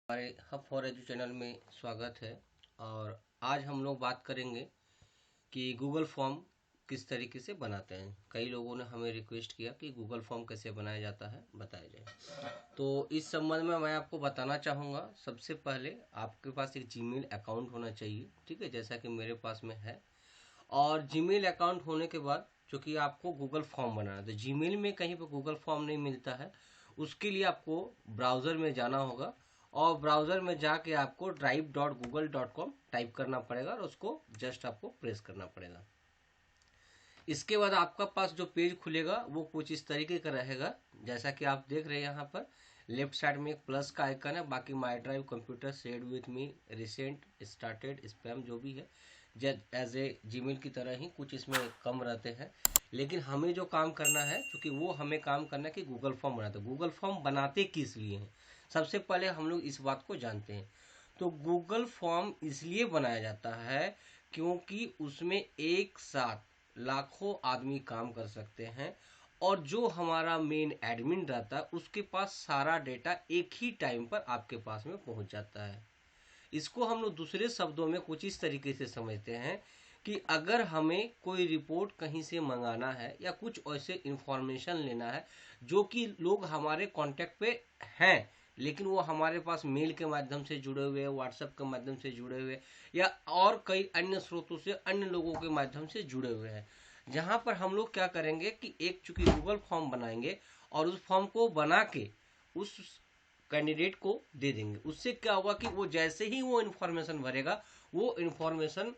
हमारे hub for edu channel में स्वागत है। और आज हम लोग बात करेंगे कि गूगल फॉर्म किस तरीके से बनाते हैं। कई लोगों ने हमें रिक्वेस्ट किया कि गूगल फॉर्म कैसे बनाया जाता है बताया जाए। तो इस संबंध में मैं आपको बताना चाहूँगा। सबसे पहले आपके पास एक जीमेल अकाउंट होना चाहिए, ठीक है, जैसा कि मेरे पास में है। और जीमेल अकाउंट होने के बाद चूँकि आपको गूगल फॉर्म बनाना है, तो जीमेल में कहीं पर गूगल फॉर्म नहीं मिलता है। उसके लिए आपको ब्राउज़र में जाना होगा और ब्राउज़र में जाके आपको drive.google.com टाइप करना पड़ेगा और उसको जस्ट आपको प्रेस करना पड़ेगा। इसके बाद आपका पास जो पेज खुलेगा वो कुछ इस तरीके का रहेगा, जैसा कि आप देख रहे हैं। यहाँ पर लेफ्ट साइड में एक प्लस का आइकन है, बाकी my drive, computer, shared with me, recent, started, spam जो भी है एज ए जीमेल की तरह ही कुछ इसमें कम रहते हैं। लेकिन हमें जो काम करना है, क्योंकि वो हमें काम करना है कि गूगल फॉर्म बनाते हैं। गूगल फॉर्म बनाते किस लिए हैं, सबसे पहले हम लोग इस बात को जानते हैं। तो गूगल फॉर्म इसलिए बनाया जाता है क्योंकि उसमें एक साथ लाखों आदमी काम कर सकते हैं और जो हमारा मेन एडमिन रहता है उसके पास सारा डेटा एक ही टाइम पर आपके पास में पहुंच जाता है। इसको हम लोग दूसरे शब्दों में कुछ इस तरीके से समझते हैं कि अगर हमें कोई रिपोर्ट कहीं से मंगाना है या कुछ ऐसे इंफॉर्मेशन लेना है जो कि लोग हमारे कांटेक्ट पे हैं, लेकिन वो हमारे पास मेल के माध्यम से जुड़े हुए हैं, व्हाट्सएप के माध्यम से जुड़े हुए या और कई अन्य स्रोतों से अन्य लोगों के माध्यम से जुड़े हुए हैं, जहां पर हम लोग क्या करेंगे कि एक चूंकि गूगल फॉर्म बनाएंगे और उस फॉर्म को बना के उस कैंडिडेट को दे देंगे। उससे क्या होगा कि वो जैसे ही वो इन्फॉर्मेशन भरेगा वो इन्फॉर्मेशन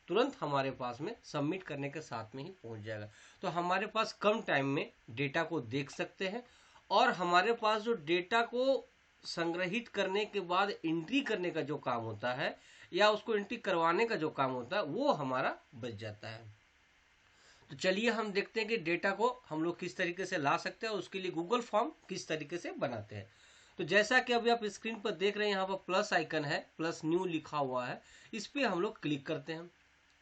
तुरंत हमारे पास में सबमिट करने के साथ में ही पहुंच जाएगा। तो हमारे पास कम टाइम में डेटा को देख सकते हैं और हमारे पास जो डेटा को संग्रहित करने के बाद एंट्री करने का जो काम होता है या उसको एंट्री करवाने का जो काम होता है वो हमारा बच जाता है। तो चलिए हम देखते हैं कि डेटा को हम लोग किस तरीके से ला सकते हैं और उसके लिए गूगल फॉर्म किस तरीके से बनाते हैं। तो जैसा कि अभी आप स्क्रीन पर देख रहे हैं, यहाँ पर प्लस आइकन है, प्लस न्यू लिखा हुआ है, इस पर हम लोग क्लिक करते हैं।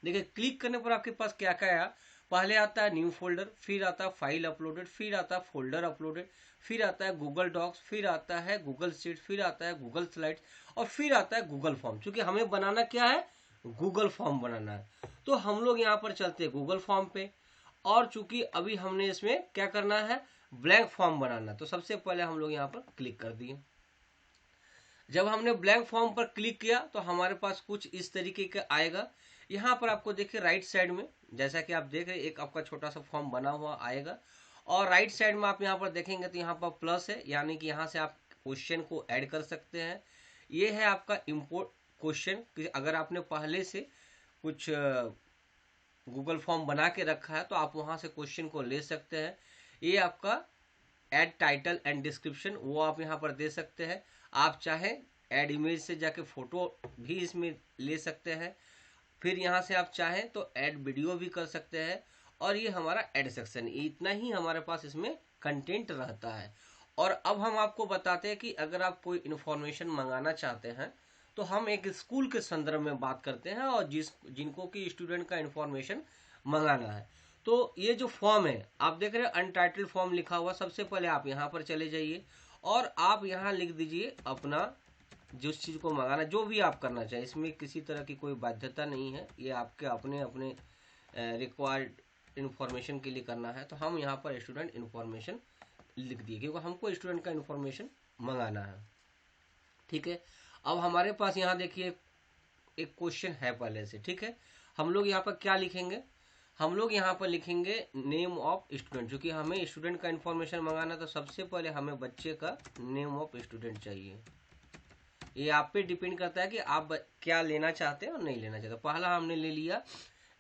देखिए क्लिक करने पर आपके पास क्या क्या आया। पहले आता है न्यू फोल्डर, फिर आता है फाइल अपलोडेड, फिर आता है फोल्डर अपलोडेड, फिर आता है गूगल डॉक्स, फिर आता है गूगल शीट, फिर आता है गूगल स्लाइड्स और फिर आता है गूगल फॉर्म। क्योंकि हमें बनाना क्या है, गूगल फॉर्म बनाना है। तो हम लोग यहाँ पर चलते हैं गूगल फॉर्म पे और चूंकि अभी हमने इसमें क्या करना है, ब्लैंक फॉर्म बनाना, तो सबसे पहले हम लोग यहाँ पर क्लिक कर दिए। जब हमने ब्लैंक फॉर्म पर क्लिक किया तो हमारे पास कुछ इस तरीके का आएगा। यहाँ पर आपको देखिए राइट साइड में, जैसा कि आप देख रहे हैं, एक आपका छोटा सा फॉर्म बना हुआ आएगा और राइट साइड में आप यहाँ पर देखेंगे तो यहाँ पर प्लस है, यानी कि यहाँ से आप क्वेश्चन को ऐड कर सकते हैं। ये है आपका इम्पोर्ट क्वेश्चन। अगर आपने पहले से कुछ गूगल फॉर्म बना के रखा है तो आप वहाँ से क्वेश्चन को ले सकते हैं। ये आपका ऐड टाइटल एंड डिस्क्रिप्शन, वो आप यहाँ पर दे सकते हैं। आप चाहें ऐड इमेज से जाके फोटो भी इसमें ले सकते हैं। फिर यहाँ से आप चाहें तो ऐड वीडियो भी कर सकते हैं और ये हमारा ऐड सेक्शन, इतना ही हमारे पास इसमें कंटेंट रहता है। और अब हम आपको बताते हैं कि अगर आप कोई इन्फॉर्मेशन मंगाना चाहते हैं तो हम एक स्कूल के संदर्भ में बात करते हैं और जिनको कि स्टूडेंट का इन्फॉर्मेशन मंगाना है। तो ये जो फॉर्म है आप देख रहे हैं अनटाइटल्ड फॉर्म लिखा हुआ, सबसे पहले आप यहाँ पर चले जाइए और आप यहाँ लिख दीजिए अपना जिस चीज़ को मंगाना, जो भी आप करना चाहें। इसमें किसी तरह की कोई बाध्यता नहीं है, ये आपके अपने अपने रिक्वायर्ड इन्फॉर्मेशन के लिए करना है। तो हम यहाँ पर स्टूडेंट इन्फॉर्मेशन लिख दिए क्योंकि हमको स्टूडेंट का इन्फॉर्मेशन मंगाना है, ठीक है। अब हमारे पास यहाँ देखिए एक क्वेश्चन है पहले से, ठीक है। हम लोग यहाँ पर क्या लिखेंगे, हम लोग यहाँ पर लिखेंगे नेम ऑफ स्टूडेंट। क्योंकि हमें स्टूडेंट का इन्फॉर्मेशन मंगाना तो सबसे पहले हमें बच्चे का नेम ऑफ स्टूडेंट चाहिए। ये आप पे डिपेंड करता है कि आप क्या लेना चाहते हैं और नहीं लेना चाहते। पहला हमने ले लिया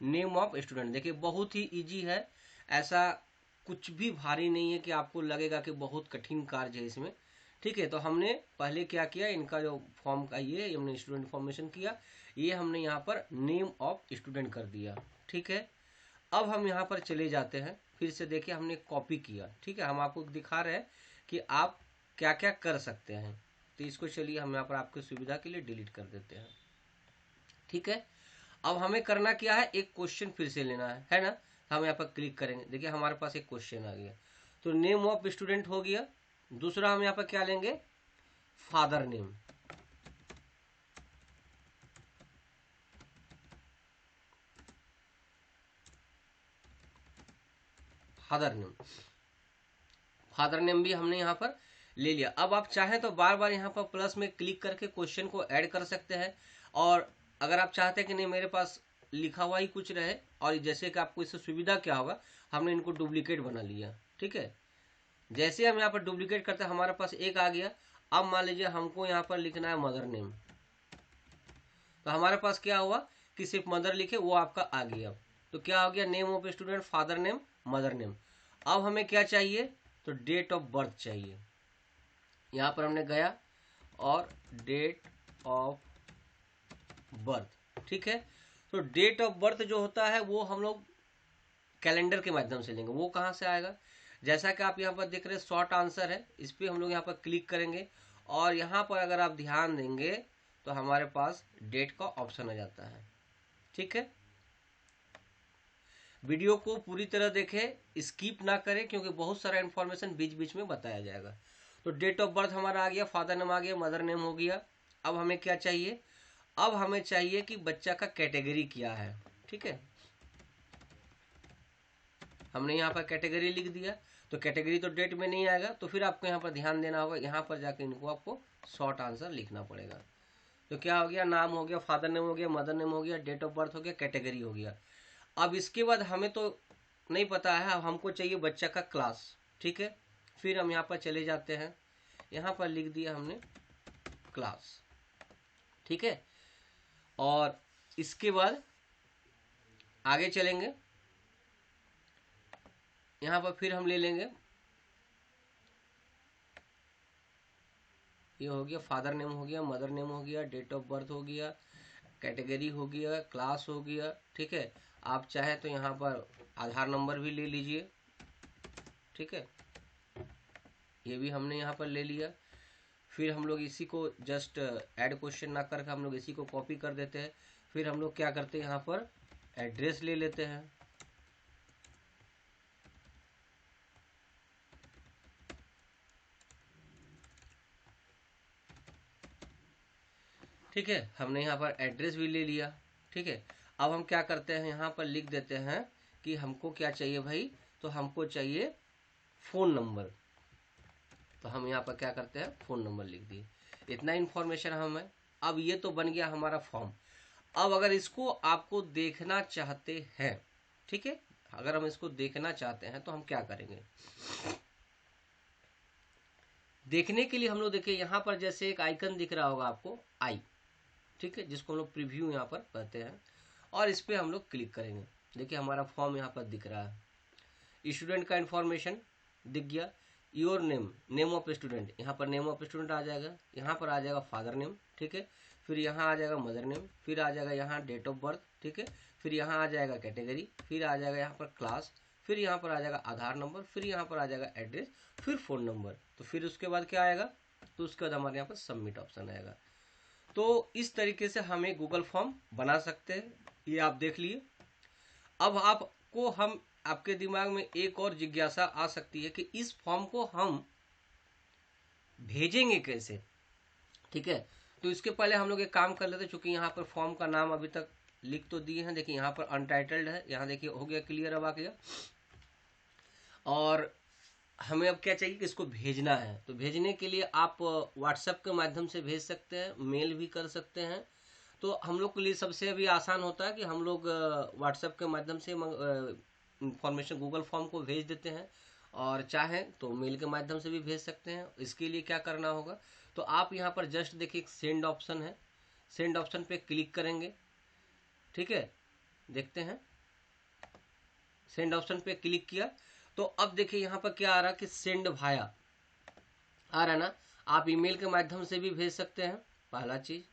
नेम ऑफ स्टूडेंट। देखिए बहुत ही इजी है, ऐसा कुछ भी भारी नहीं है कि आपको लगेगा कि बहुत कठिन कार्य है इसमें, ठीक है। तो हमने पहले क्या किया, इनका जो फॉर्म का ये हमने स्टूडेंट इन्फॉर्मेशन किया, ये हमने यहाँ पर नेम ऑफ स्टूडेंट कर दिया, ठीक है। अब हम यहाँ पर चले जाते हैं, फिर से देखिए हमने कॉपी किया, ठीक है। हम आपको दिखा रहे हैं कि आप क्या क्या कर सकते हैं। तो इसको चलिए हम यहाँ पर आपकी सुविधा के लिए डिलीट कर देते हैं, ठीक है। अब हमें करना क्या है, एक क्वेश्चन फिर से लेना है ना। हम यहाँ पर क्लिक करेंगे, देखिए हमारे पास एक क्वेश्चन आ गया। तो नेम ऑफ स्टूडेंट हो गया। दूसरा हम यहाँ पर क्या लेंगे, father name, father name. Father name भी हमने यहाँ पर ले लिया। अब आप चाहें तो बार बार यहाँ पर प्लस में क्लिक करके क्वेश्चन को ऐड कर सकते हैं, और अगर आप चाहते हैं कि नहीं मेरे पास लिखा हुआ ही कुछ रहे, और जैसे कि आपको इससे सुविधा क्या होगा, हमने इनको डुप्लीकेट बना लिया। ठीक है, जैसे हम यहाँ पर डुप्लीकेट करते हैं हमारे पास एक आ गया। अब मान लीजिए हमको यहाँ पर लिखना है मदर नेम, तो हमारे पास क्या हुआ कि सिर्फ मदर लिखे, वो आपका आ गया। तो क्या हो गया, name of student, father name, mother name. अब हमें क्या चाहिए, तो डेट ऑफ बर्थ चाहिए। यहाँ पर हमने गया और डेट ऑफ बर्थ। ठीक है, तो डेट ऑफ बर्थ जो होता है वो हम लोग कैलेंडर के माध्यम से लेंगे। वो कहाँ से आएगा, जैसा कि आप यहाँ पर देख रहे हैं शॉर्ट आंसर है, इस पर हम लोग यहाँ पर क्लिक करेंगे, और यहाँ पर अगर आप ध्यान देंगे तो हमारे पास डेट का ऑप्शन आ जाता है। ठीक है, वीडियो को पूरी तरह देखें, स्किप ना करें, क्योंकि बहुत सारा इंफॉर्मेशन बीच बीच में बताया जाएगा। तो डेट ऑफ बर्थ हमारा आ गया, फादर नेम आ गया, मदर नेम हो गया। अब हमें क्या चाहिए, अब हमें चाहिए कि बच्चा का कैटेगरी क्या है। ठीक है, हमने यहाँ पर कैटेगरी लिख दिया, तो कैटेगरी तो डेट में नहीं आएगा, तो फिर आपको यहाँ पर ध्यान देना होगा, यहाँ पर जाके इनको आपको शॉर्ट आंसर लिखना पड़ेगा। तो क्या हो गया, नाम हो गया, फादर नेम हो गया, मदर नेम हो गया, डेट ऑफ बर्थ हो गया, कैटेगरी हो गया। अब इसके बाद हमें तो नहीं पता है, अब हमको चाहिए बच्चा का क्लास। ठीक है, फिर हम यहाँ पर चले जाते हैं, यहाँ पर लिख दिया हमने क्लास। ठीक है, और इसके बाद आगे चलेंगे, यहाँ पर फिर हम ले लेंगे, ये हो गया फादर नेम हो गया, मदर नेम हो गया, डेट ऑफ बर्थ हो गया, कैटेगरी हो गया, क्लास हो गया। ठीक है, आप चाहे तो यहाँ पर आधार नंबर भी ले लीजिए। ठीक है, ये भी हमने यहाँ पर ले लिया। फिर हम लोग इसी को जस्ट ऐड क्वेश्चन ना करके हम लोग इसी को कॉपी कर देते हैं। फिर हम लोग क्या करते हैं, यहाँ पर एड्रेस ले लेते हैं। ठीक है, हमने यहाँ पर एड्रेस भी ले लिया। ठीक है, अब हम क्या करते हैं, यहाँ पर लिख देते हैं कि हमको क्या चाहिए भाई, तो हमको चाहिए फ़ोन नंबर। तो हम यहाँ पर क्या करते हैं, फ़ोन नंबर लिख दिए। इतना इन्फॉर्मेशन हमें, अब ये तो बन गया हमारा फॉर्म। अब अगर इसको आपको देखना चाहते हैं, ठीक है, अगर हम इसको देखना चाहते हैं तो हम क्या करेंगे, देखने के लिए हम लोग देखिए यहाँ पर जैसे एक आइकन दिख रहा होगा आपको, आई। ठीक है, जिसको हम लोग प्रीव्यू यहाँ पर कहते हैं, और इस पर हम लोग क्लिक करेंगे। देखिए हमारा फॉर्म यहाँ पर दिख रहा है, स्टूडेंट का इन्फॉर्मेशन दिख गया, your name, name of student, यहाँ पर नेम ऑफ स्टूडेंट आ जाएगा, यहाँ पर आ जाएगा फादर नेम। ठीक है, फिर यहाँ आ जाएगा मदर नेम, फिर आ जाएगा यहाँ डेट ऑफ बर्थ। ठीक है, फिर यहाँ आ जाएगा कैटेगरी, फिर आ जाएगा यहाँ पर क्लास, फिर यहाँ पर आ जाएगा आधार नंबर, फिर यहाँ पर आ जाएगा एड्रेस, फिर फ़ोन नंबर। तो फिर उसके बाद क्या आएगा, तो उसके बाद हमारे यहाँ पर सबमिट ऑप्शन आएगा। तो इस तरीके से हम एक गूगल फॉर्म बना सकते हैं, ये आप देख लिए। अब आपको हम, आपके दिमाग में एक और जिज्ञासा आ सकती है कि इस फॉर्म को हम भेजेंगे कैसे। ठीक है, तो इसके पहले हम लोग एक काम कर लेते हैं, चूंकि यहाँ पर फॉर्म का नाम अभी तक लिख तो दिए हैं। देखिए यहाँ पर अनटाइटल्ड है, यहाँ देखिए हो गया क्लियर, अब आ गया। और हमें अब क्या चाहिए कि इसको भेजना है, तो भेजने के लिए आप व्हाट्सएप के माध्यम से भेज सकते हैं, मेल भी कर सकते हैं। तो हम लोग के लिए सबसे अभी आसान होता है कि हम लोग व्हाट्सएप के माध्यम से इंफॉर्मेशन गूगल फॉर्म को भेज देते हैं, और चाहें तो मेल के माध्यम से भी भेज सकते हैं। इसके लिए क्या करना होगा, तो आप यहाँ पर जस्ट देखिए सेंड ऑप्शन है, सेंड ऑप्शन पे क्लिक करेंगे। ठीक है, देखते हैं, सेंड ऑप्शन पे क्लिक किया तो अब देखिए यहाँ पर क्या आ रहा है कि सेंड भाया आ रहा है ना। आप ईमेल के माध्यम से भी भेज सकते हैं, पहला चीज।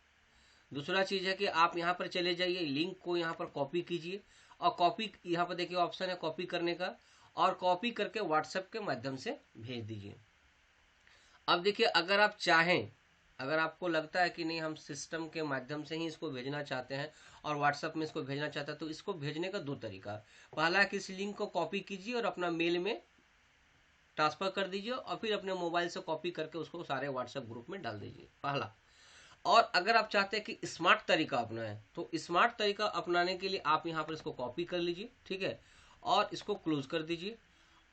दूसरा चीज है कि आप यहाँ पर चले जाइए, लिंक को यहाँ पर कॉपी कीजिए, और कॉपी यहाँ पर देखिए ऑप्शन है कॉपी करने का, और कॉपी करके व्हाट्सएप के माध्यम से भेज दीजिए। अब देखिए अगर आप चाहें, अगर आपको लगता है कि नहीं हम सिस्टम के माध्यम से ही इसको भेजना चाहते हैं और व्हाट्सएप में इसको भेजना चाहते हैं, तो इसको भेजने का दो तरीका। पहला है कि इस लिंक को कॉपी कीजिए और अपना मेल में ट्रांसफर कर दीजिए, और फिर अपने मोबाइल से कॉपी करके उसको सारे व्हाट्सएप ग्रुप में डाल दीजिए, पहला। और अगर आप चाहते हैं कि स्मार्ट तरीका अपनाएं, तो स्मार्ट तरीका अपनाने के लिए आप यहाँ पर इसको कॉपी कर लीजिए। ठीक है, और इसको क्लोज कर दीजिए,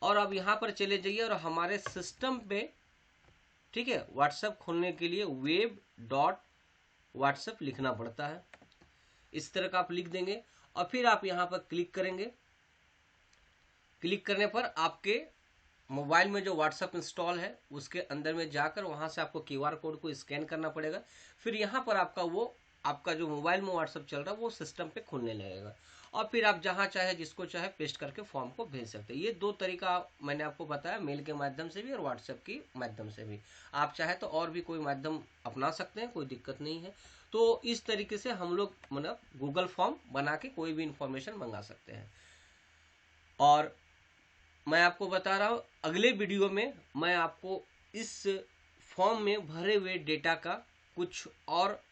और अब यहाँ पर चले जाइए और हमारे सिस्टम पे, ठीक है, व्हाट्सएप खोलने के लिए web.whatsapp लिखना पड़ता है। इस तरह का आप लिख देंगे और फिर आप यहाँ पर क्लिक करेंगे। क्लिक करने पर आपके मोबाइल में जो व्हाट्सएप इंस्टॉल है उसके अंदर में जाकर वहां से आपको क्यूआर कोड को स्कैन करना पड़ेगा। फिर यहाँ पर आपका जो मोबाइल में व्हाट्सएप चल रहा है वो सिस्टम पे खुलने लगेगा और फिर आप जहां चाहे जिसको चाहे पेस्ट करके फॉर्म को भेज सकते हैं। ये दो तरीका मैंने आपको बताया, मेल के माध्यम से भी और व्हाट्सएप के माध्यम से भी। आप चाहे तो और भी कोई माध्यम अपना सकते हैं, कोई दिक्कत नहीं है। तो इस तरीके से हम लोग मतलब गूगल फॉर्म बना के कोई भी इंफॉर्मेशन मंगा सकते हैं। और मैं आपको बता रहा हूं, अगले वीडियो में मैं आपको इस फॉर्म में भरे हुए डेटा का कुछ और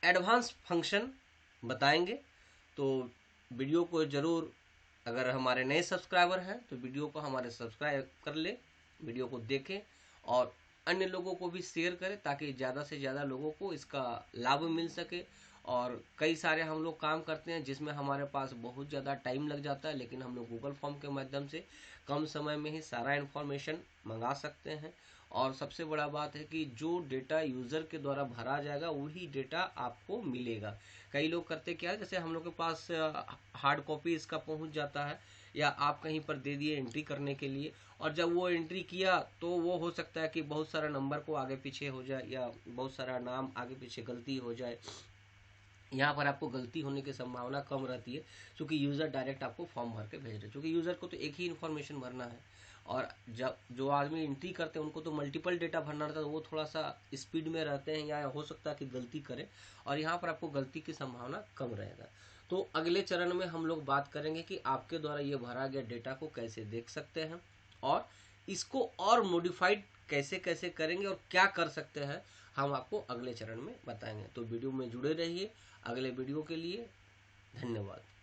एडवांस फंक्शन बताएंगे। तो वीडियो को जरूर, अगर हमारे नए सब्सक्राइबर हैं तो वीडियो को हमारे सब्सक्राइब कर ले, वीडियो को देखें और अन्य लोगों को भी शेयर करें ताकि ज़्यादा से ज़्यादा लोगों को इसका लाभ मिल सके। और कई सारे हम लोग काम करते हैं जिसमें हमारे पास बहुत ज़्यादा टाइम लग जाता है, लेकिन हम लोग गूगल फॉर्म के माध्यम से कम समय में ही सारा इन्फॉर्मेशन मंगा सकते हैं। और सबसे बड़ा बात है कि जो डेटा यूज़र के द्वारा भरा जाएगा वही डेटा आपको मिलेगा। कई लोग करते क्या है, जैसे हम लोग के पास हार्ड कॉपी इसका पहुंच जाता है या आप कहीं पर दे दिए एंट्री करने के लिए, और जब वो एंट्री किया तो वो हो सकता है कि बहुत सारा नंबर को आगे पीछे हो जाए या बहुत सारा नाम आगे पीछे गलती हो जाए। यहाँ पर आपको गलती होने की संभावना कम रहती है क्योंकि यूज़र डायरेक्ट आपको फॉर्म भर के भेज रहे हैं। क्योंकि यूज़र को तो एक ही इन्फॉर्मेशन भरना है और जब जो आदमी एंट्री करते हैं उनको तो मल्टीपल डेटा भरना रहता है, तो वो थोड़ा सा स्पीड में रहते हैं या हो सकता है कि गलती करें, और यहाँ पर आपको गलती की संभावना कम रहेगा। तो अगले चरण में हम लोग बात करेंगे कि आपके द्वारा ये भरा गया डेटा को कैसे देख सकते हैं और इसको और मॉडिफाइड कैसे कैसे करेंगे और क्या कर सकते हैं, हम आपको अगले चरण में बताएंगे। तो वीडियो में जुड़े रहिए। अगले वीडियो के लिए धन्यवाद।